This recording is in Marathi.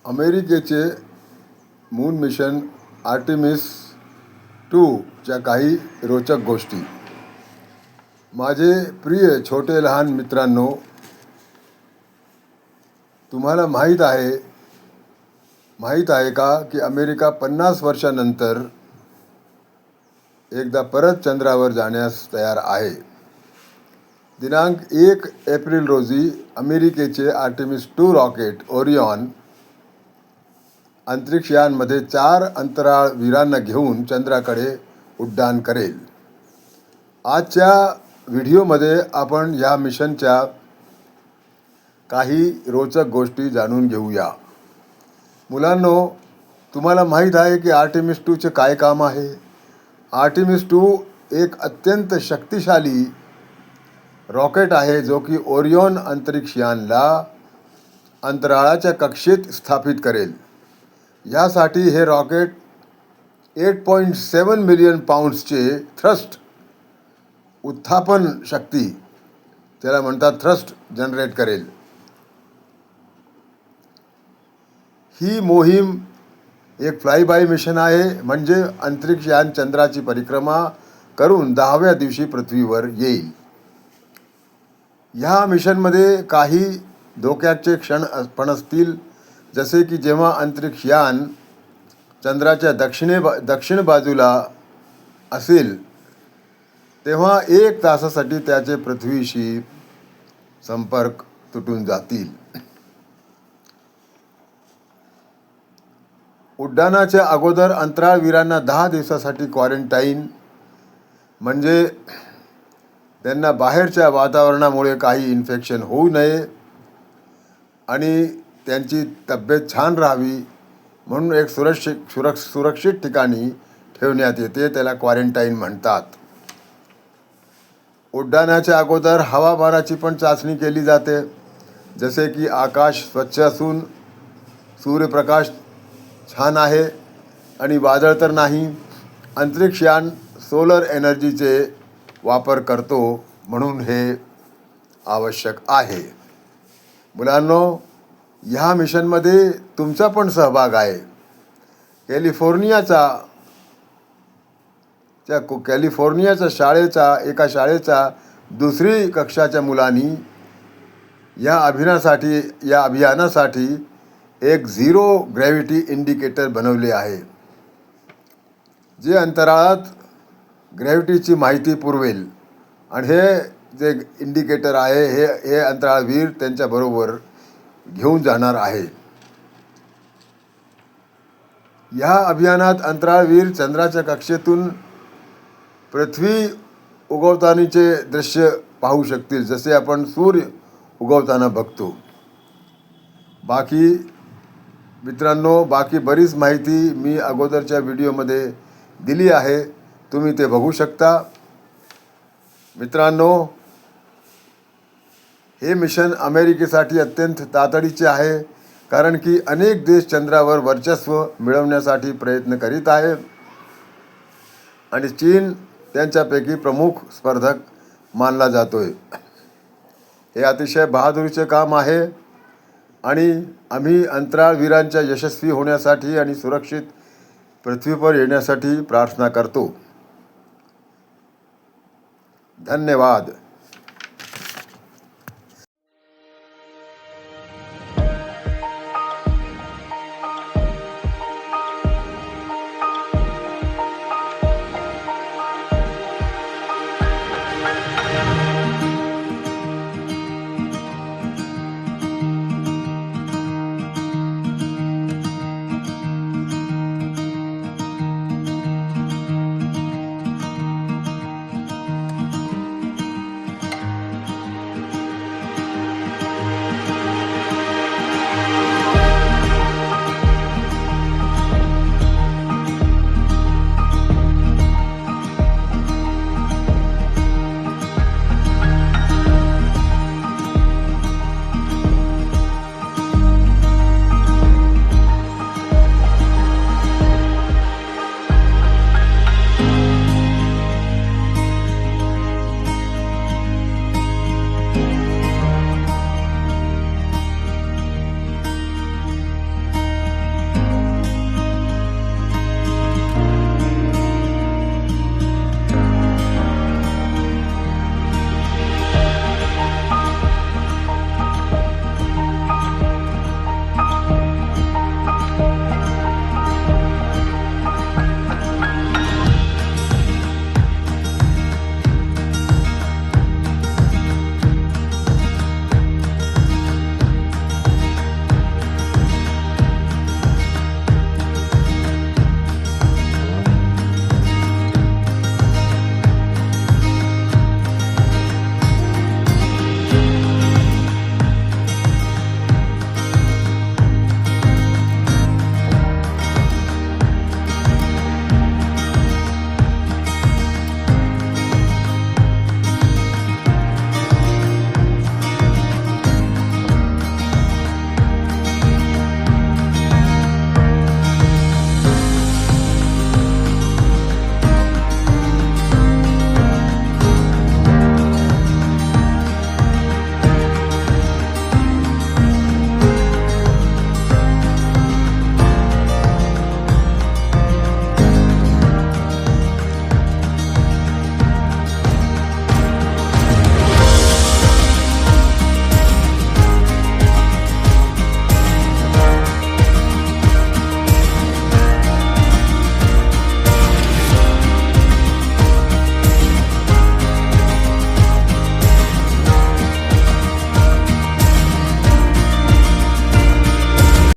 अमेरिकेचे मून मिशन आर्टेमिस 2 च्या काही रोचक गोष्टी. माझे प्रिय छोटे लहान मित्रांनो, तुम्हाला माहीत आहे का की अमेरिका 50 वर्षानंतर एकदा परत चंद्रावर जाण्यास तयार आहे. दिनांक 1 एप्रिल रोजी अमेरिकेचे आर्टेमिस 2 रॉकेट ओरियॉन अंतरिक्षयानमध्ये 4 अंतराळवीरांना घेऊन चंद्राकडे उड्डाण करेल. आजच्या व्हिडिओमध्ये आपण या मिशनच्या काही रोचक गोष्टी जाणून घेऊया. मुलांनो, तुम्हाला माहीत आहे की आर्टेमिस 2 चे काय काम आहे? आर्टेमिस 2 एक अत्यंत शक्तिशाली रॉकेट आहे जो की ओरियॉन अंतरिक्षयानला अंतराळाच्या कक्षेत स्थापित करेल. यासाठी हे रॉकेट 8.7 मिलियन पाउंड्सचे थ्रस्ट उत्थापन शक्ती, त्याला म्हणतात थ्रस्ट, जनरेट करेल. ही मोहीम एक फ्लाय बाय मिशन आहे, म्हणजे अंतरिक्षयान चंद्राची परिक्रमा करून 10व्या दिवशी पृथ्वीवर येईल. ह्या मिशनमध्ये काही धोक्याचे क्षण पण असतील, जसे की जेव्हा अंतरिक्षयान चंद्राच्या दक्षिण बाजूला असेल तेव्हा 1 तासासाठी त्याचे पृथ्वीशी संपर्क तुटून जातील. उड्डाणाच्या अगोदर अंतराळवीरांना 10 दिवसासाठी क्वारंटाईन, म्हणजे त्यांना बाहेरच्या वातावरणामुळे काही इन्फेक्शन होऊ नये आणि त्यांची तब्येत छान राहावी म्हणून एक सुरक्षित ठिकाणी ठेवण्यात येते, त्याला क्वारंटाईन म्हणतात. उड्डाणाच्या अगोदर हवामानाची पण चाचणी केली जाते, जसे की आकाश स्वच्छ असून सूर्यप्रकाश छान आहे आणि वादळ तर नाही. अंतरिक्षयान सोलर एनर्जीचे वापर करतो म्हणून हे आवश्यक आहे. मुलांनो, ह्या मिशनमध्ये तुमचा पण सहभाग आहे. कॅलिफोर्नियाच्या एका शाळेच्या 2री कक्षाच्या मुलांनी या अभियानासाठी एक झिरो ग्रॅव्हिटी इंडिकेटर बनवले आहे, जे अंतराळात ग्रॅव्हिटीची माहिती पुरवेल. आणि हे जे इंडिकेटर आहे हे अंतराळवीर त्यांच्याबरोबर घेऊन जाणार आहे. या अभियानात अंतराळवीर चंद्राच्या कक्षेतून पृथ्वी उगवतानीचे दृश्य पाहू शकतील, जसे आपण सूर्य उगवताना बघतो. मित्रांनो, बाकी बरीच माहिती मी अगोदरच्या व्हिडिओमध्ये दिली आहे, तुम्ही ते बघू शकता. मित्रांनो, हे मिशन अमेरिकेसाठी अत्यंत तातडीचे आहे, कारण की अनेक देश चंद्रावर वर्चस्व मिळवण्यासाठी प्रयत्न करीत आहे आणि चीन त्यांच्यापैकी प्रमुख स्पर्धक मानला जातोय. हे अतिशय बहादुरीचे काम आहे आणि आम्ही अंतराळवीरांच्या यशस्वी होण्यासाठी आणि सुरक्षित पृथ्वीवर येण्यासाठी प्रार्थना करतो. धन्यवाद.